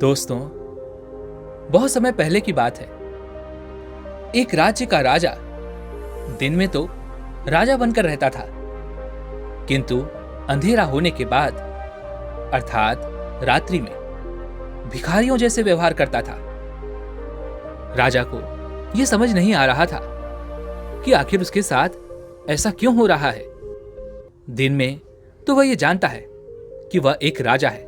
दोस्तों, बहुत समय पहले की बात है। एक राज्य का राजा दिन में तो राजा बनकर रहता था, किंतु अंधेरा होने के बाद अर्थात रात्रि में भिखारियों जैसे व्यवहार करता था। राजा को यह समझ नहीं आ रहा था कि आखिर उसके साथ ऐसा क्यों हो रहा है। दिन में तो वह यह जानता है कि वह एक राजा है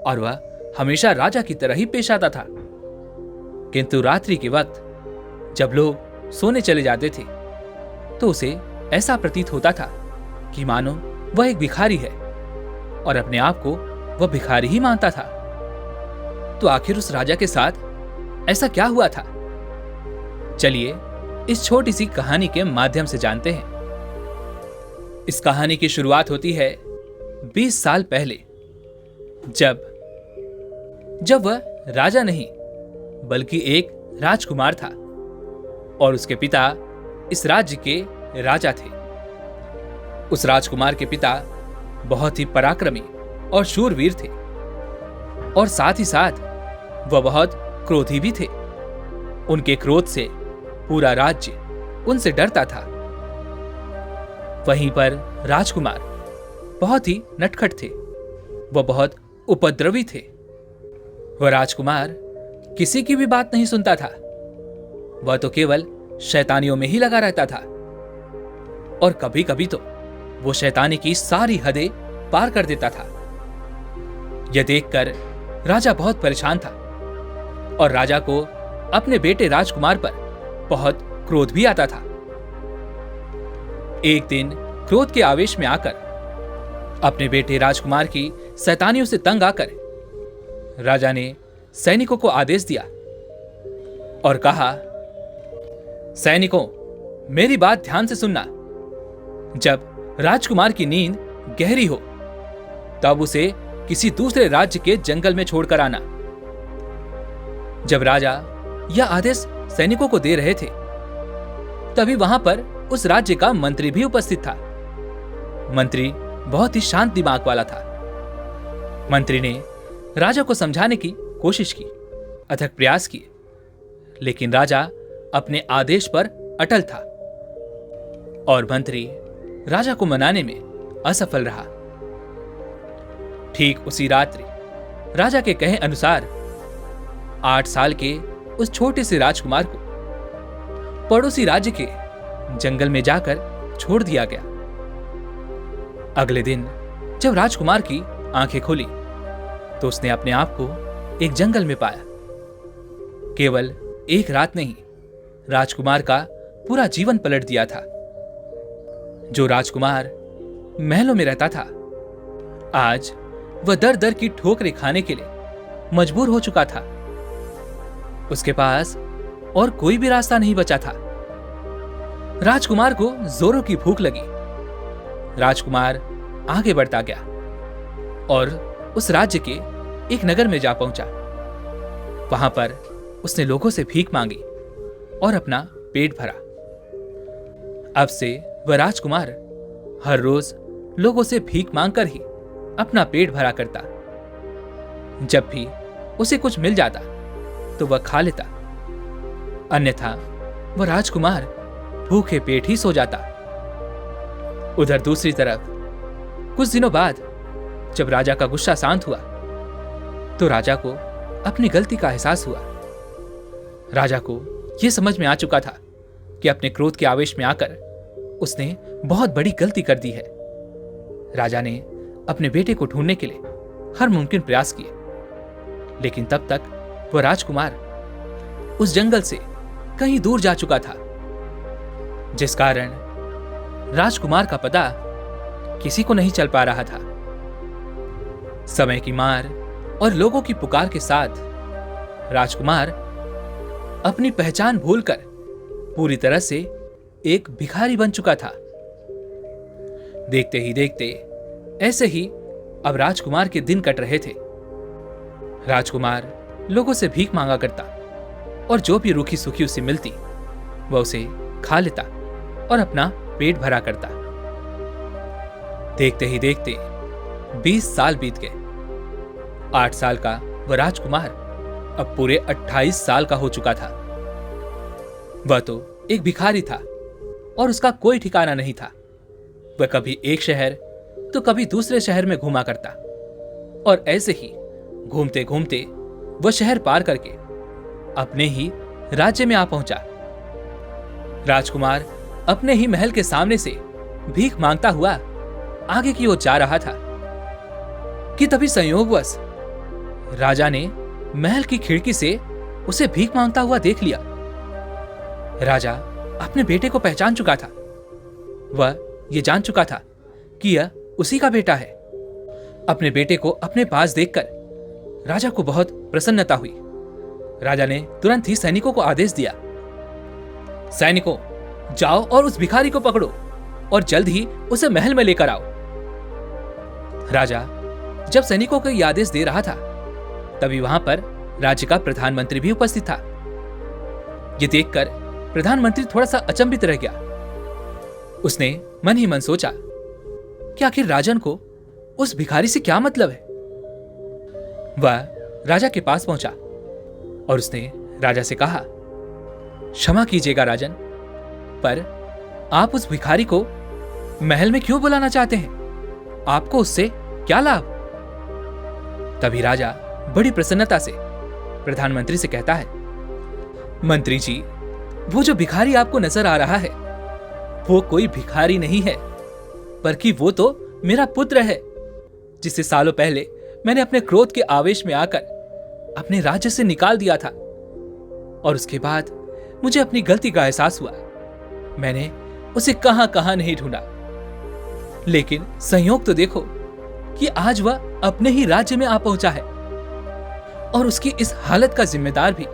और वह हमेशा राजा की तरह ही पेश आता था, किंतु रात्रि के वक्त जब लोग सोने चले जाते थे तो उसे ऐसा प्रतीत होता था कि मानो वह एक भिखारी है और अपने आप को वह भिखारी ही मानता था। तो आखिर उस राजा के साथ ऐसा क्या हुआ था? चलिए इस छोटी सी कहानी के माध्यम से जानते हैं। इस कहानी की शुरुआत होती है 20 साल पहले, जब वह राजा नहीं बल्कि एक राजकुमार था और उसके पिता इस राज्य के राजा थे। उस राजकुमार के पिता बहुत ही पराक्रमी और शूरवीर थे और साथ ही साथ वह बहुत क्रोधी भी थे। उनके क्रोध से पूरा राज्य उनसे डरता था। वहीं पर राजकुमार बहुत ही नटखट थे, वह बहुत उपद्रवी थे। वह राजकुमार किसी की भी बात नहीं सुनता था, वह तो केवल शैतानियों में ही लगा रहता था और कभी कभी तो वो शैतानी की सारी हदें पार कर देता था। यह देखकर राजा बहुत परेशान था और राजा को अपने बेटे राजकुमार पर बहुत क्रोध भी आता था। एक दिन क्रोध के आवेश में आकर अपने बेटे राजकुमार की शैतानियों से तंग आकर राजा ने सैनिकों को आदेश दिया और कहा, सैनिकों, मेरी बात ध्यान से सुनना। जब राजकुमार की नींद गहरी हो तब उसे किसी दूसरे राज्य के जंगल में छोड़कर आना। जब राजा यह आदेश सैनिकों को दे रहे थे तभी वहां पर उस राज्य का मंत्री भी उपस्थित था। मंत्री बहुत ही शांत दिमाग वाला था। मंत्री ने राजा को समझाने की कोशिश की, अथक प्रयास किए, लेकिन राजा अपने आदेश पर अटल था और मंत्री राजा को मनाने में असफल रहा। ठीक उसी रात्रि राजा के कहे अनुसार 8 साल के उस छोटे से राजकुमार को पड़ोसी राज्य के जंगल में जाकर छोड़ दिया गया। अगले दिन जब राजकुमार की आंखें खुली तो उसने अपने आप को एक जंगल में पाया। केवल एक रात नहीं, राजकुमार का पूरा जीवन पलट दिया था। जो राजकुमार महलों में रहता था, आज वह दर दर की ठोकरें खाने के लिए मजबूर हो चुका था। उसके पास और कोई भी रास्ता नहीं बचा था। राजकुमार को जोरों की भूख लगी। राजकुमार आगे बढ़ता गया और उस राज्य के एक नगर में जा पहुंचा। वहां पर उसने लोगों से भीख मांगी और अपना पेट भरा। अब से वह राजकुमार हर रोज लोगों से भीख मांगकर ही अपना पेट भरा करता। जब भी उसे कुछ मिल जाता तो वह खा लेता, अन्यथा वह राजकुमार भूखे पेट ही सो जाता। उधर दूसरी तरफ कुछ दिनों बाद जब राजा का गुस्सा शांत हुआ तो राजा को अपनी गलती का एहसास हुआ। राजा को यह समझ में आ चुका था कि अपने क्रोध के आवेश में आकर उसने बहुत बड़ी गलती कर दी है। राजा ने अपने बेटे को ढूंढने के लिए हर मुमकिन प्रयास किए, लेकिन तब तक वह राजकुमार उस जंगल से कहीं दूर जा चुका था, जिस कारण राजकुमार का पता किसी को नहीं चल पा रहा था। समय की मार और लोगों की पुकार के साथ राजकुमार अपनी पहचान भूलकर पूरी तरह से एक भिखारी बन चुका था। देखते ही देखते ऐसे ही अब राजकुमार के दिन कट रहे थे। राजकुमार लोगों से भीख मांगा करता और जो भी रूखी सूखी उसे मिलती वह उसे खा लेता और अपना पेट भरा करता। देखते ही देखते 20 साल बीत गए। 8 साल का वह राजकुमार अब पूरे 28 साल का हो चुका था। वह तो एक भिखारी था और उसका कोई ठिकाना नहीं था। वह कभी एक शहर तो कभी दूसरे शहर में घूमा करता और ऐसे ही घूमते घूमते वह शहर पार करके अपने ही राज्य में आ पहुंचा। राजकुमार अपने ही महल के सामने से भीख मांगता हुआ आगे की ओर जा रहा था कि तभी संयोगवश राजा ने महल की खिड़की से उसे भीख मांगता हुआ देख लिया। राजा अपने बेटे को पहचान चुका था। वह यह जान चुका था कि यह उसी का बेटा है। अपने बेटे को अपने पास देखकर राजा को बहुत प्रसन्नता हुई। राजा ने तुरंत ही सैनिकों को आदेश दिया, सैनिकों, जाओ और उस भिखारी को पकड़ो और जल्द ही उसे महल में लेकर आओ। राजा जब सैनिकों को यह आदेश दे रहा था तभी वहां पर राज्य का प्रधानमंत्री भी उपस्थित था। यह देखकर प्रधानमंत्री थोड़ा सा अचंभित रह गया। उसने मन ही मन सोचा कि आखिर राजन को उस भिखारी से क्या मतलब है। वह राजा के पास पहुंचा और उसने राजा से कहा, क्षमा कीजिएगा राजन, पर आप उस भिखारी को महल में क्यों बुलाना चाहते हैं? आपको उससे क्या लाभ? तभी राजा बड़ी प्रसन्नता से प्रधानमंत्री से कहता है, मंत्री जी, वो जो भिखारी आपको नजर आ रहा है वो कोई भिखारी नहीं है, बल्कि वो तो मेरा पुत्र है, जिसे सालों पहले मैंने अपने क्रोध के आवेश में आकर अपने राज्य से निकाल दिया था और उसके बाद मुझे अपनी गलती का एहसास हुआ। मैंने उसे कहां कहां नहीं ढूंढा, लेकिन संयोग तो देखो कि आज वह अपने ही राज्य में आ पहुंचा है और उसकी इस हालत का जिम्मेदार भी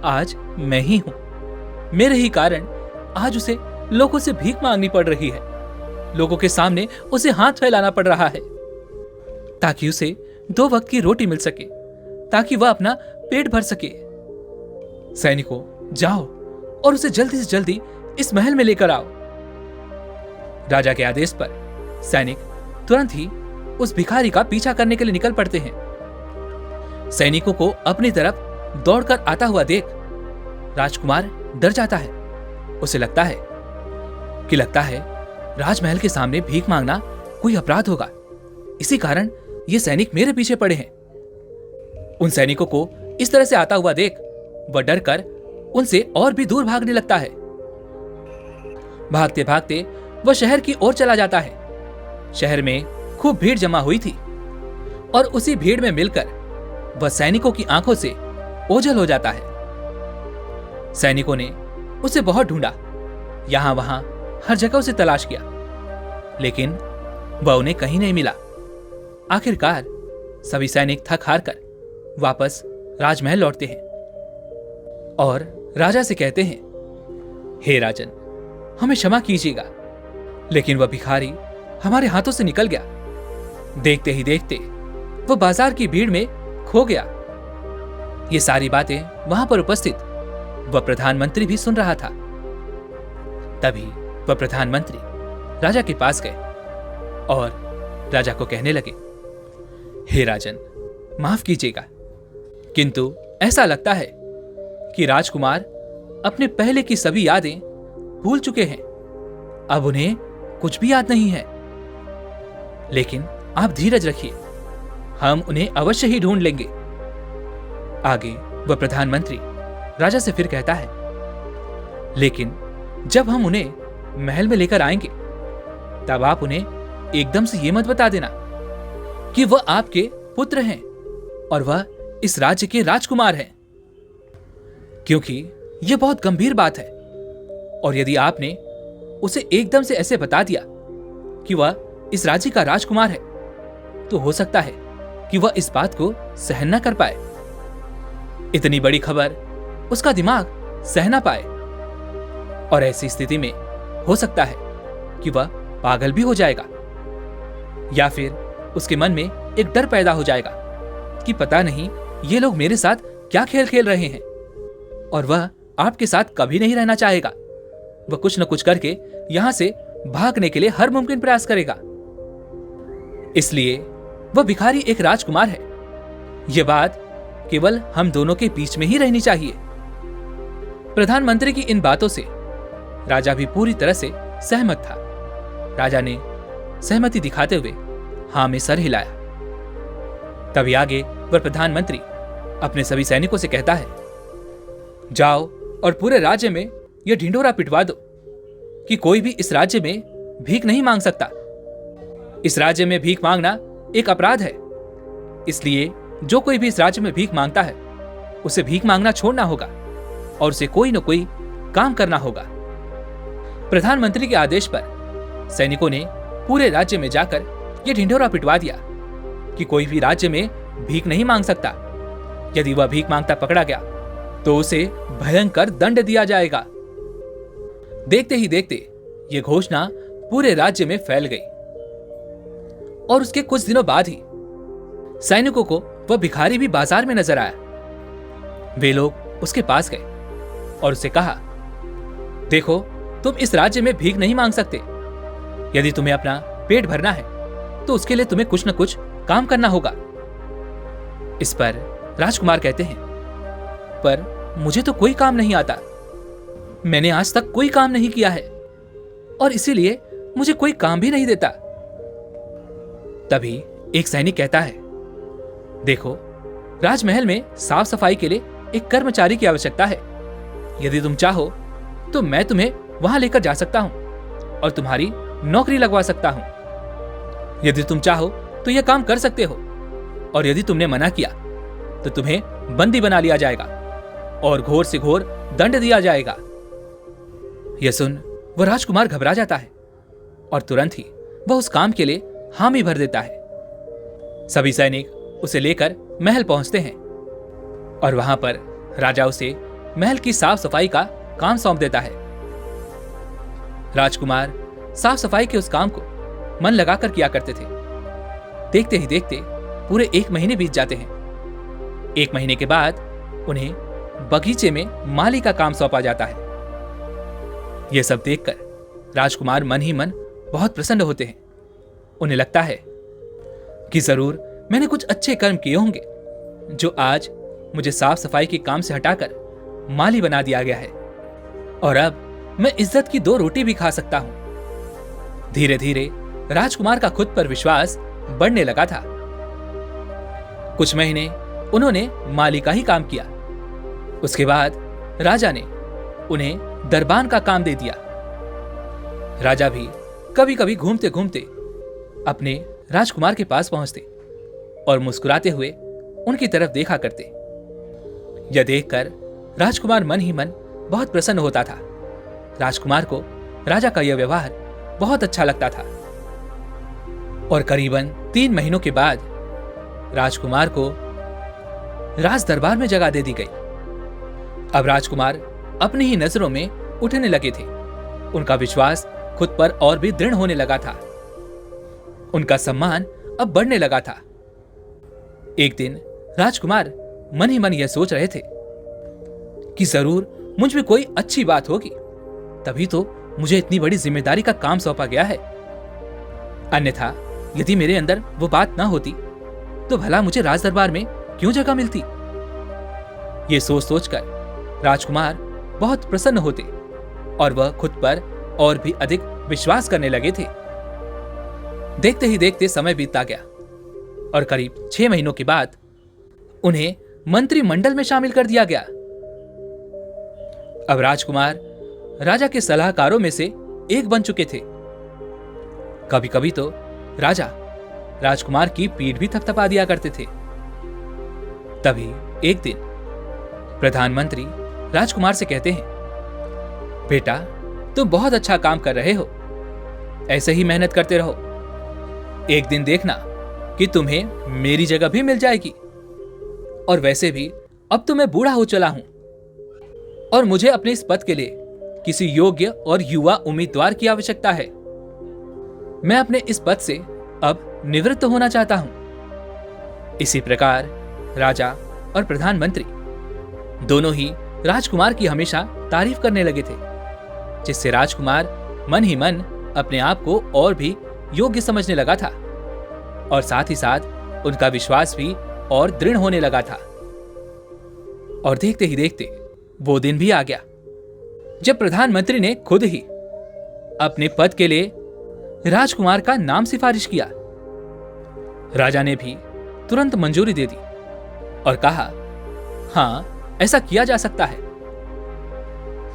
आज मैं ही हूं। मेरे ही कारण आज उसे लोगों से भीख मांगनी पड़ रही है। लोगों के सामने उसे हाथ फैलाना पड़ रहा है ताकि उसे 2 वक्त की रोटी मिल सके, ताकि वह अपना पेट भर सके। सैनिकों, जाओ और उसे जल्दी से जल्दी इस महल में लेकर आओ। राजा के आदेश पर सैनिक तुरंत ही उस भिखारी का पीछा करने के लिए निकल पड़ते हैं। सैनिकों को अपनी तरफ दौड़कर आता हुआ देख राजकुमार डर जाता है। उसे लगता है राजमहल के सामने भीख मांगना कोई अपराध होगा, इसी कारण ये सैनिक मेरे पीछे पड़े हैं। उन सैनिकों को इस तरह से आता हुआ देख वह डर कर उनसे और भी दूर भागने लगता है। भागते भागते वह शहर की ओर चला जाता है। शहर में खूब भीड़ जमा हुई थी और उसी भीड़ में मिलकर वह सैनिकों की आंखों से ओझल हो जाता है। सैनिकों ने उसे बहुत ढूंढा, यहां वहां हर जगह उसे तलाश किया, लेकिन वह उन्हें कहीं नहीं मिला। आखिरकार सभी सैनिक थक हार कर वापस राजमहल लौटते हैं और राजा से कहते हैं, हे राजन, हमें क्षमा कीजिएगा, लेकिन वह भिखारी हमारे हाथों से निकल गया। देखते ही देखते वह बाजार की भीड़ में खो गया। ये सारी बातें वहां पर उपस्थित वह प्रधानमंत्री भी सुन रहा था। तभी वह प्रधानमंत्री राजा के पास गए और राजा को कहने लगे, हे राजन, माफ कीजिएगा, किंतु ऐसा लगता है कि राजकुमार अपने पहले की सभी यादें भूल चुके हैं। अब उन्हें कुछ भी याद नहीं है। लेकिन आप धीरज रखिए, हम उन्हें अवश्य ही ढूंढ लेंगे। आगे वह प्रधानमंत्री राजा से फिर कहता है, लेकिन जब हम उन्हें महल में लेकर आएंगे तब आप उन्हें एकदम से यह मत बता देना कि वह आपके पुत्र हैं और वह इस राज्य के राजकुमार हैं, क्योंकि यह बहुत गंभीर बात है। और यदि आपने उसे एकदम से ऐसे बता दिया कि वह इस राज्य का राजकुमार है, तो हो सकता है कि वह इस बात को सहन न कर पाए। इतनी बड़ी खबर उसका दिमाग सह ना पाए और ऐसी स्थिति में हो सकता है कि वह पागल भी हो जाएगा, या फिर उसके मन में एक डर पैदा हो जाएगा कि पता नहीं ये लोग मेरे साथ क्या खेल खेल रहे हैं, और वह आपके साथ कभी नहीं रहना चाहेगा। वह कुछ न कुछ करके यहां से भागने के लिए हर मुमकिन प्रयास करेगा। इसलिए वह भिखारी एक राजकुमार है, यह बात केवल हम दोनों के बीच में ही रहनी चाहिए। प्रधानमंत्री की इन बातों से राजा भी पूरी तरह से सहमत था। राजा ने सहमति दिखाते हुए हाँ में सर हिलाया। तभी आगे वह प्रधानमंत्री अपने सभी सैनिकों से कहता है, जाओ और पूरे राज्य में यह ढिंढोरा पिटवा दो कि कोई भी इस राज्य में भीख नहीं मांग सकता। इस राज्य में भीख मांगना एक अपराध है, इसलिए जो कोई भी इस राज्य में भीख मांगता है उसे भीख मांगना छोड़ना होगा और उसे कोई न कोई काम करना होगा। प्रधानमंत्री के आदेश पर सैनिकों ने पूरे राज्य में जाकर यह ढिंढोरा पिटवा दिया कि कोई भी राज्य में भीख नहीं मांग सकता। यदि वह भीख मांगता पकड़ा गया तो उसे भयंकर दंड दिया जाएगा। देखते ही देखते यह घोषणा पूरे राज्य में फैल गई और उसके कुछ दिनों बाद ही सैनिकों को वह भिखारी भी बाजार में नजर आया। वे लोग उसके पास गए और उसे कहा, देखो, तुम इस राज्य में भीख नहीं मांग सकते। यदि तुम्हें अपना पेट भरना है तो उसके लिए तुम्हें कुछ न कुछ काम करना होगा। इस पर राजकुमार कहते हैं, पर मुझे तो कोई काम नहीं आता। मैंने आज तक कोई काम नहीं किया है और इसीलिए मुझे कोई काम भी नहीं देता। तभी एक सैनिक कहता है, देखो, राजमहल में साफ सफाई के लिए एक कर्मचारी की आवश्यकता है। यदि तुम चाहो तो मैं तुम्हें वहां लेकर जा सकता हूं और तुम्हारी नौकरी लगवा सकता हूं। यदि तुम चाहो तो यह काम कर सकते हो और यदि तुमने मना किया तो तुम्हें बंदी बना लिया जाएगा और घोर से घोर दंड दिया जाएगा। यह सुन वह राजकुमार घबरा जाता है और तुरंत ही वह उस काम के लिए हामी भर देता है। सभी सैनिक उसे लेकर महल पहुंचते हैं और वहां पर राजा उसे महल की साफ सफाई का काम सौंप देता है। राजकुमार साफ सफाई के उस काम को मन लगाकर किया करते थे। देखते ही देखते पूरे 1 महीने बीत जाते हैं। 1 महीने के बाद उन्हें बगीचे में माली का काम सौंपा जाता है। यह सब देखकर राजकुमार मन ही मन बहुत प्रसन्न होते हैं। उन्हें लगता है कि जरूर मैंने कुछ अच्छे कर्म किए होंगे जो आज मुझे साफ सफाई के काम से हटाकर माली बना दिया गया है और अब मैं इज्जत की 2 रोटी भी खा सकता हूं। धीरे धीरे राजकुमार का खुद पर विश्वास बढ़ने लगा था। कुछ महीने उन्होंने माली का ही काम किया। उसके बाद राजा ने उन्हें दरबान का काम दे दिया। राजा भी कभी कभी घूमते घूमते अपने राजकुमार के पास पहुंचते और मुस्कुराते हुए उनकी तरफ देखा करते। यह देखकर राजकुमार मन ही मन बहुत प्रसन्न होता था। राजकुमार को राजा का यह व्यवहार बहुत अच्छा लगता था और करीबन 3 महीनों के बाद राजकुमार को राज दरबार में जगह दे दी गई। अब राजकुमार अपनी ही नजरों में उठने लगे थे। उनका विश्वास खुद पर और भी दृढ़ होने लगा था। उनका सम्मान अब बढ़ने लगा था। एक दिन राजकुमार मन ही मन यह सोच रहे थे कि जरूर मुझ में कोई अच्छी बात होगी, तभी तो मुझे इतनी बड़ी जिम्मेदारी का काम सौंपा गया है। अन्यथा यदि मेरे अंदर वो बात ना होती तो भला मुझे राज दरबार में क्यों जगह मिलती। ये सोच सोचकर राजकुमार बहुत प्रसन्न होते और वह खुद पर और भी अधिक विश्वास करने लगे थे। देखते ही देखते समय बीतता गया और करीब 6 महीनों के बाद उन्हें मंत्रिमंडल में शामिल कर दिया गया। अब राजकुमार राजा के सलाहकारों में से एक बन चुके थे। कभी कभी तो राजा राजकुमार की पीठ भी थपथपा दिया करते थे। तभी एक दिन प्रधानमंत्री राजकुमार से कहते हैं, बेटा, तुम बहुत अच्छा काम कर रहे हो, ऐसे ही मेहनत करते रहो। एक दिन देखना कि तुम्हें मेरी जगह भी मिल जाएगी। और वैसे भी अब तो मैं बूढ़ा हो चला हूं और मुझे अपने इस पद के लिए किसी योग्य और युवा उम्मीदवार की आवश्यकता है। मैं अपने इस पद से अब निवृत्त होना चाहता हूं। इसी प्रकार राजा और प्रधानमंत्री दोनों ही राजकुमार की हमेशा तारीफ करने लगे थे, जिससे राजकुमार मन ही मन अपने आप को और भी योग्य समझने लगा था और साथ ही साथ उनका विश्वास भी और दृढ़ होने लगा था। और देखते ही देखते वो दिन भी आ गया जब प्रधानमंत्री ने खुद ही अपने पद के लिए राजकुमार का नाम सिफारिश किया। राजा ने भी तुरंत मंजूरी दे दी और कहा, हां, ऐसा किया जा सकता है।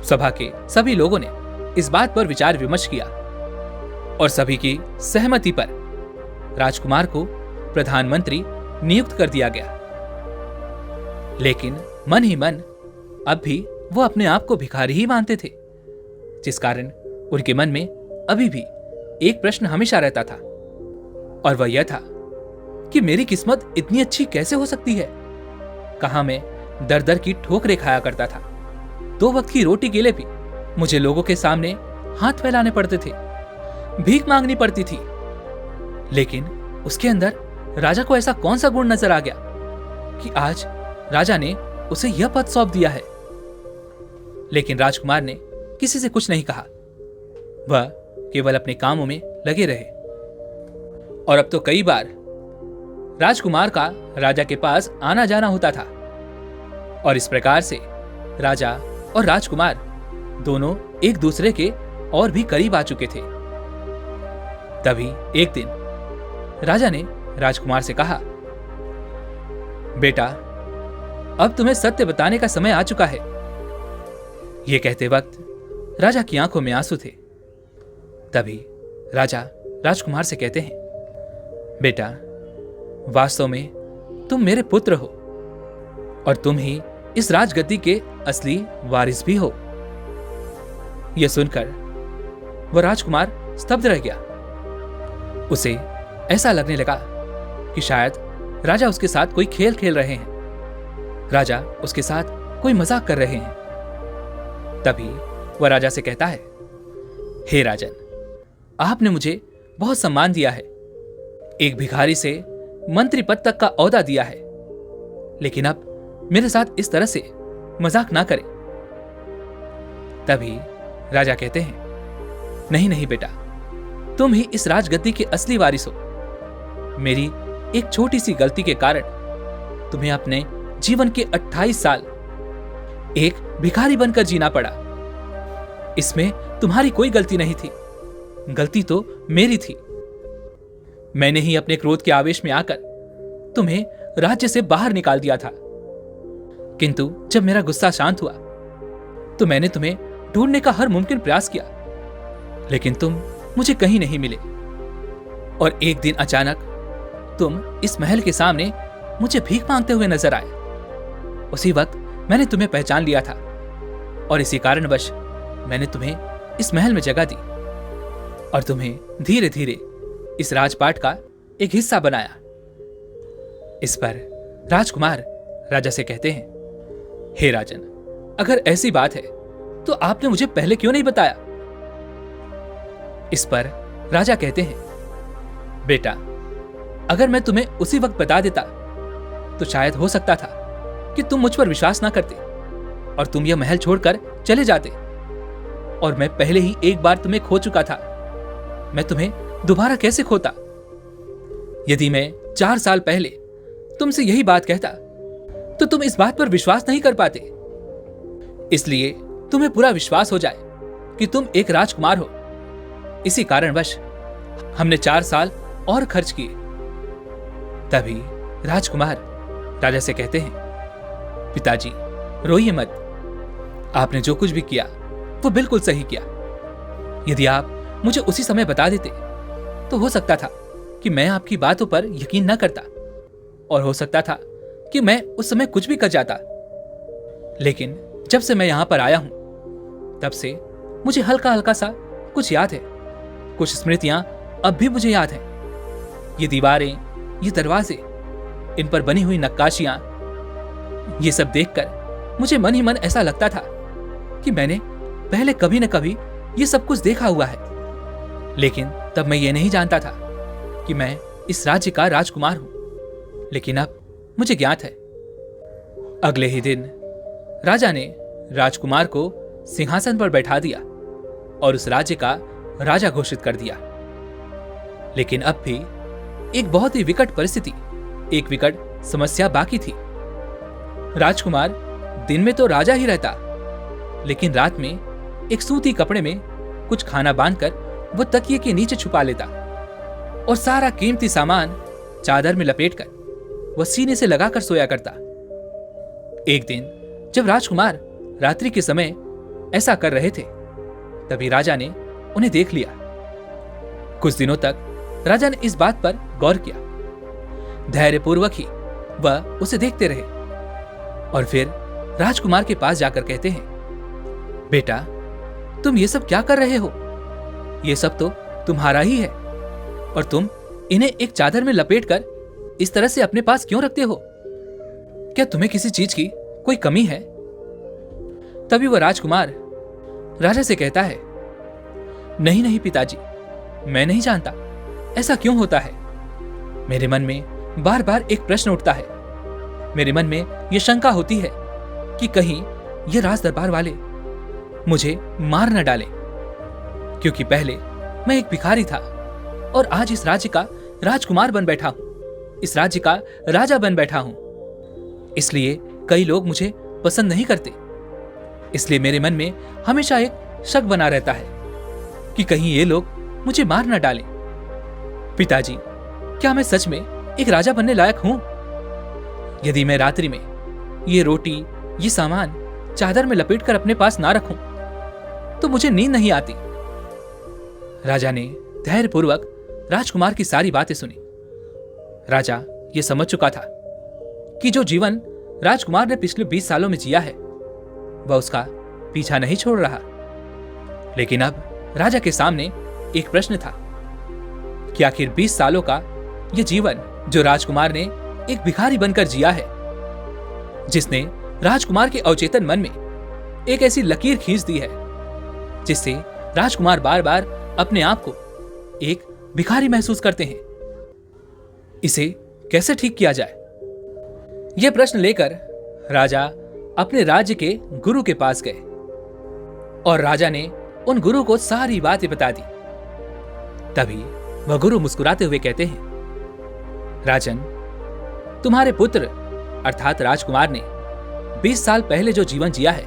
सभा के सभी लोगों ने इस बात पर विचार विमर्श किया और सभी की सहमति पर राजकुमार को प्रधानमंत्री नियुक्त कर दिया गया। लेकिन मन ही मन अब भी वो अपने आप को भिखारी ही मानते थे, जिस कारण उनके मन में अभी भी एक प्रश्न हमेशा रहता था और वह यह था कि मेरी किस्मत इतनी अच्छी कैसे हो सकती है। कहां मैं दर दर की ठोकरें खाया करता था, 2 वक्त की रोटी के लिए भी मुझे लोगों के सामने हाथ फैलाने पड़ते थे, भीख मांगनी पड़ती थी। लेकिन उसके अंदर राजा को ऐसा कौन सा गुण नजर आ गया कि आज राजा ने उसे यह पद सौंप दिया है। लेकिन राजकुमार ने किसी से कुछ नहीं कहा, वह केवल अपने कामों में लगे रहे। और अब तो कई बार राजकुमार का राजा के पास आना जाना होता था और इस प्रकार से राजा और राजकुमार दोनों एक दूसरे के और भी करीब आ चुके थे। तभी एक दिन राजा ने राजकुमार से कहा, बेटा, अब तुम्हें सत्य बताने का समय आ चुका है। यह कहते वक्त राजा की आंखों में आंसू थे। तभी राजा राजकुमार से कहते हैं, बेटा, वास्तव में तुम मेरे पुत्र हो और तुम ही इस राजगद्दी के असली वारिस भी हो। यह सुनकर वह राजकुमार स्तब्ध रह गया। उसे ऐसा लगने लगा कि शायद राजा उसके साथ कोई खेल खेल रहे हैं, राजा उसके साथ कोई मजाक कर रहे हैं। तभी वह राजा से कहता है, हे राजन, आपने मुझे बहुत सम्मान दिया है, एक भिखारी से मंत्री पद तक का ओहदा दिया है, लेकिन अब मेरे साथ इस तरह से मजाक ना करें। तभी राजा कहते हैं, नहीं नहीं बेटा, तुम ही इस राजगद्दी के असली वारिस हो। मेरी एक छोटी सी गलती के कारण तुम्हें अपने जीवन के 28 साल एक भिखारी बनकर जीना पड़ा। इसमें तुम्हारी कोई गलती नहीं थी, गलती तो मेरी थी। मैंने ही अपने क्रोध के आवेश में आकर तुम्हें राज्य से बाहर निकाल दिया था, किंतु जब मेरा गुस्सा शांत हुआ तो मैंने तुम्हें ढूंढने का हर मुमकिन प्रयास किया, लेकिन तुम मुझे कहीं नहीं मिले। और एक दिन अचानक तुम इस महल के सामने मुझे भीख मांगते हुए नजर आए। उसी वक्त मैंने तुम्हें पहचान लिया था और इसी कारणवश मैंने तुम्हें इस महल में जगह दी और तुम्हें धीरे धीरे इस राजपाट का एक हिस्सा बनाया। इस पर राजकुमार राजा से कहते हैं, हे राजन, अगर ऐसी बात है तो आपने मुझे पहले क्यों नहीं बताया। इस पर राजा कहते हैं, बेटा, अगर मैं तुम्हें उसी वक्त बता देता तो शायद हो सकता था कि तुम मुझ पर विश्वास ना करते और तुम यह महल छोड़कर चले जाते, और मैं पहले ही एक बार तुम्हें खो चुका था, मैं तुम्हें दोबारा कैसे खोता। यदि मैं 4 साल पहले तुमसे यही बात कहता तो तुम इस बात पर विश्वास नहीं कर पाते। इसलिए तुम्हें पूरा विश्वास हो जाए कि तुम एक राजकुमार हो, इसी कारणवश हमने 4 साल और खर्च किए। तभी राजकुमार राजा से कहते हैं, पिताजी, रोइए मत, आपने जो कुछ भी किया वो बिल्कुल सही किया। यदि आप मुझे उसी समय बता देते तो हो सकता था कि मैं आपकी बातों पर यकीन न करता और हो सकता था कि मैं उस समय कुछ भी कर जाता। लेकिन जब से मैं यहां पर आया हूं तब से मुझे हल्का हल्का सा कुछ याद है, कुछ स्मृतियां अब भी मुझे याद हैं। ये दीवारें, ये दरवाजे, इन पर बनी हुई नक्काशियां, ये सब देखकर मुझे मन ही मन ऐसा लगता था कि मैंने पहले कभी न कभी ये सब कुछ देखा हुआ है। लेकिन तब मैं ये नहीं जानता था कि मैं इस राज्य का राजकुमार हूं। लेकिन अब मुझे ज्ञात है। अगले ही दिन राजा ने राजकुमार को सिंहासन पर बैठा दिया और उस राज्य का राजा घोषित कर दिया। लेकिन अब भी एक बहुत ही विकट परिस्थिति, एक विकट समस्या बाकी थी। राजकुमार दिन में तो राजा ही रहता, लेकिन रात में एक सूती कपड़े में कुछ खाना बांधकर वो तकिए के नीचे छुपा लेता और सारा कीमती सामान चादर में लपेटकर वह सीने से लगाकर सोया करता। एक दिन जब राजकुमार रात्रि के समय ऐसा कर रहे थे, तभी राजा ने उन्हें देख लिया। कुछ दिनों तक राजा ने इस बात पर गौर किया। धैर्यपूर्वक ही वह उसे देखते रहे और फिर राजकुमार के पास जाकर कहते हैं, बेटा, तुम ये सब क्या कर रहे हो? ये सब तो तुम्हारा ही है और तुम इन्हें एक चादर में लपेटकर इस तरह से अपने पास क्यों रखते हो? क्या तुम्हें किसी चीज की कोई कमी है? तभी वह राजकुमार राजा से कहता है, नहीं नहीं पिताजी, मैं नहीं जानता ऐसा क्यों होता है। मेरे मन में बार बार एक प्रश्न उठता है। मेरे मन में यह शंका होती है कि कहीं ये राज दरबार वाले मुझे मार न डालें, क्योंकि पहले मैं एक भिखारी था और आज इस राज्य का राजकुमार बन बैठा हूं, इस राज्य का राजा बन बैठा हूं। इसलिए कई लोग मुझे पसंद नहीं करते। इसलिए मेरे मन में हमेशा एक शक बना रहता है कि कहीं ये लोग मुझे मार न डालें। पिताजी, क्या मैं सच में एक राजा बनने लायक हूं? यदि मैं रात्रि में ये रोटी, ये सामान चादर में लपेटकर अपने पास ना रखूं, तो मुझे नींद नहीं आती। राजा ने धैर्यपूर्वक राजकुमार की सारी बातें सुनी। राजा ये समझ चुका था कि जो जीवन राजकुमार ने पिछले 20 सालों में जिया है, वह उसका पीछा नहीं छोड़ रहा। लेकिन अब राजा के सामने एक प्रश्न था कि आखिर 20 सालों का यह जीवन जो राजकुमार ने एक भिखारी बनकर जिया है, जिसने राजकुमार के अवचेतन मन में एक ऐसी लकीर खींच दी है जिससे राजकुमार बार बार अपने आप को एक भिखारी महसूस करते हैं, इसे कैसे ठीक किया जाए? यह प्रश्न लेकर राजा अपने राज्य के गुरु के पास गए और राजा ने उन गुरु को सारी बातें बता दी। तभी वह गुरु मुस्कुराते हुए कहते हैं, राजन, तुम्हारे पुत्र अर्थात राजकुमार ने 20 साल पहले जो जीवन जिया है,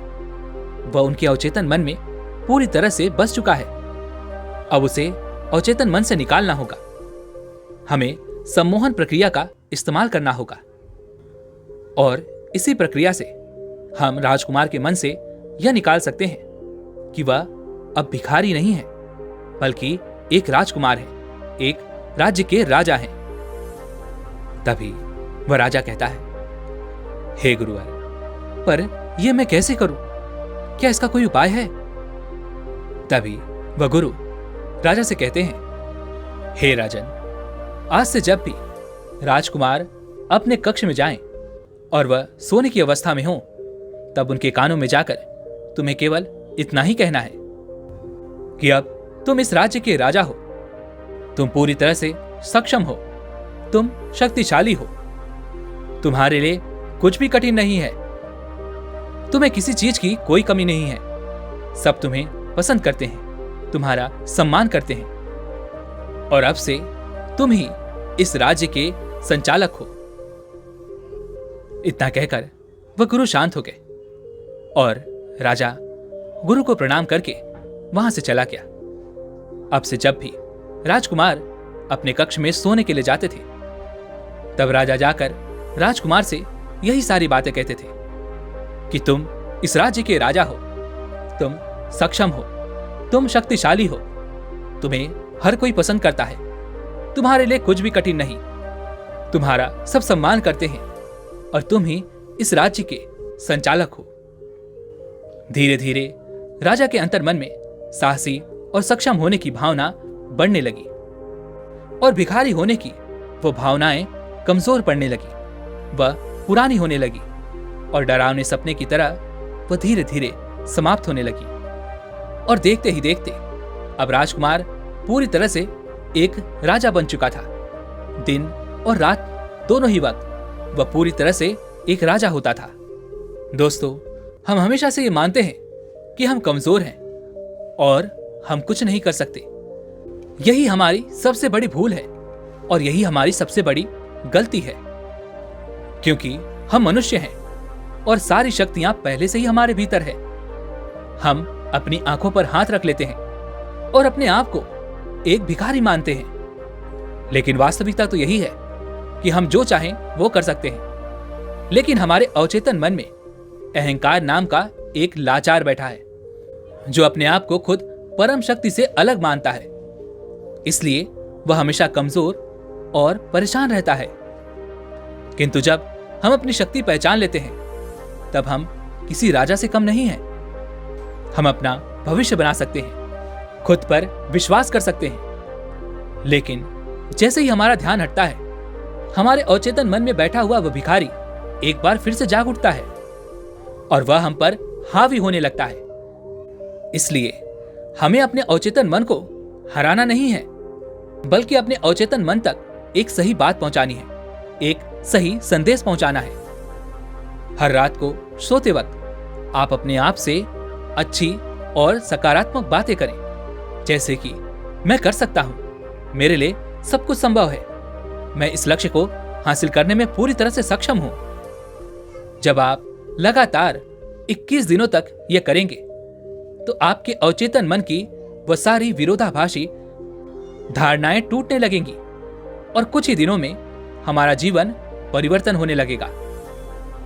वह उनके अवचेतन मन में पूरी तरह से बस चुका है। अब उसे अवचेतन मन से निकालना होगा। हमें सम्मोहन प्रक्रिया का इस्तेमाल करना होगा और इसी प्रक्रिया से हम राजकुमार के मन से यह निकाल सकते हैं कि वह अब भिखारी नहीं है, बल्कि एक राजकुमार है, एक राज्य के राजा हैं। तभी वह राजा कहता है, हे गुरुवर, पर यह मैं कैसे करूं? क्या इसका कोई उपाय है? तभी वह गुरु राजा से कहते हैं, हे राजन, आज से जब भी राजकुमार अपने कक्ष में जाएं और वह सोने की अवस्था में हो, तब उनके कानों में जाकर तुम्हें केवल इतना ही कहना है कि अब तुम इस राज्य के राजा हो, तुम पूरी तरह से सक्षम हो, तुम शक्तिशाली हो, तुम्हारे लिए कुछ भी कठिन नहीं है, तुम्हें किसी चीज की कोई कमी नहीं है, सब तुम्हें पसंद करते हैं, तुम्हारा सम्मान करते हैं और अब से तुम ही इस राज्य के संचालक हो। इतना कहकर वह गुरु शांत हो गए और राजा गुरु को प्रणाम करके वहां से चला गया। अब से जब भी राजकुमार अपने कक्ष में सोने के लिए जाते थे, तब राजा जाकर राजकुमार से यही सारी बातें कहते थे कि तुम इस राज्य के राजा हो, तुम सक्षम हो, तुम शक्तिशाली हो, तुम्हें हर कोई पसंद करता है, तुम्हारे लिए कुछ भी कठिन नहीं, तुम्हारा सब सम्मान करते हैं और तुम ही इस राज्य के संचालक हो। धीरे धीरे राजा के अंतर्मन में साहसी और सक्षम होने की भावना बढ़ने लगी और भिखारी होने की वो भावनाएं कमजोर पड़ने लगी, वह पुरानी होने लगी और डरावने सपने की तरह वह धीरे धीरे समाप्त होने लगी। और देखते ही देखते अब राजकुमार पूरी तरह से एक राजा बन चुका था। दिन और रात दोनों ही वक्त वह पूरी तरह से एक राजा होता था। दोस्तों, हम हमेशा से ये मानते हैं कि हम कमजोर हैं और हम कुछ नहीं कर सकते। यही हमारी सबसे बड़ी भूल है और यही हमारी सबसे बड़ी गलती है, क्योंकि हम मनुष्य हैं और सारी शक्तियां पहले से ही हमारे भीतर है। हम अपनी आंखों पर हाथ रख लेते हैं और अपने आप को एक भिखारी मानते हैं। लेकिन वास्तविकता तो यही है कि हम जो चाहें वो कर सकते हैं। लेकिन हमारे अवचेतन मन में अहंकार नाम का एक लाचार बैठा है, जो अपने आप को खुद परम शक्ति से अलग मानता है। इसलिए वह हमेशा कमजोर और परेशान रहता है। किंतु जब हम अपनी शक्ति पहचान लेते हैं, तब हम किसी राजा से कम नहीं हैं। हम अपना भविष्य बना सकते हैं, खुद पर विश्वास कर सकते हैं। लेकिन जैसे ही हमारा ध्यान हटता है, हमारे अवचेतन मन में बैठा हुआ वह भिखारी एक बार फिर से जाग उठता है और वह हम पर हावी होने लगता है। इसलिए हमें अपने अवचेतन मन को हराना नहीं है, बल्कि अपने अवचेतन मन तक एक सही बात पहुंचानी है, एक सही संदेश पहुंचाना है। हर रात को सोते वक्त आप अपने आप से अच्छी और सकारात्मक बातें करें, जैसे कि मैं कर सकता हूं, मेरे लिए सब कुछ संभव है, मैं इस लक्ष्य को हासिल करने में पूरी तरह से सक्षम हूं। जब आप लगातार 21 दिनों तक यह करेंगे, तो आपके अवचेतन मन की वह सारी विरोधाभासी धारणाएं टूटने लगेंगी और कुछ ही दिनों में हमारा जीवन परिवर्तन होने लगेगा।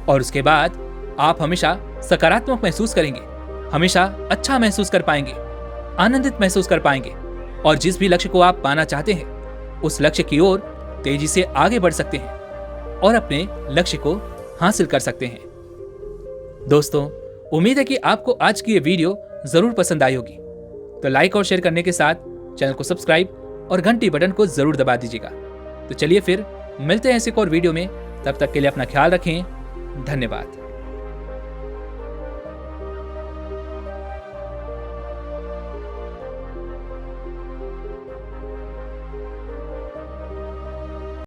और उसके बाद आप हमेशा सकारात्मक महसूस करेंगे, हमेशा अच्छा महसूस कर पाएंगे, आनंदित महसूस कर पाएंगे और जिस भी लक्ष्य को आप पाना चाहते हैं, उस लक्ष्य की ओर तेजी से आगे बढ़ सकते हैं और अपने लक्ष्य को हासिल कर सकते हैं। दोस्तों, उम्मीद है कि आपको आज की ये वीडियो जरूर पसंद आई होगी। तो लाइक और शेयर करने के साथ चैनल को सब्सक्राइब और घंटी बटन को जरूर दबा दीजिएगा। तो चलिए फिर मिलते हैं इस एक और वीडियो में। तब तक के लिए अपना ख्याल रखें। धन्यवाद।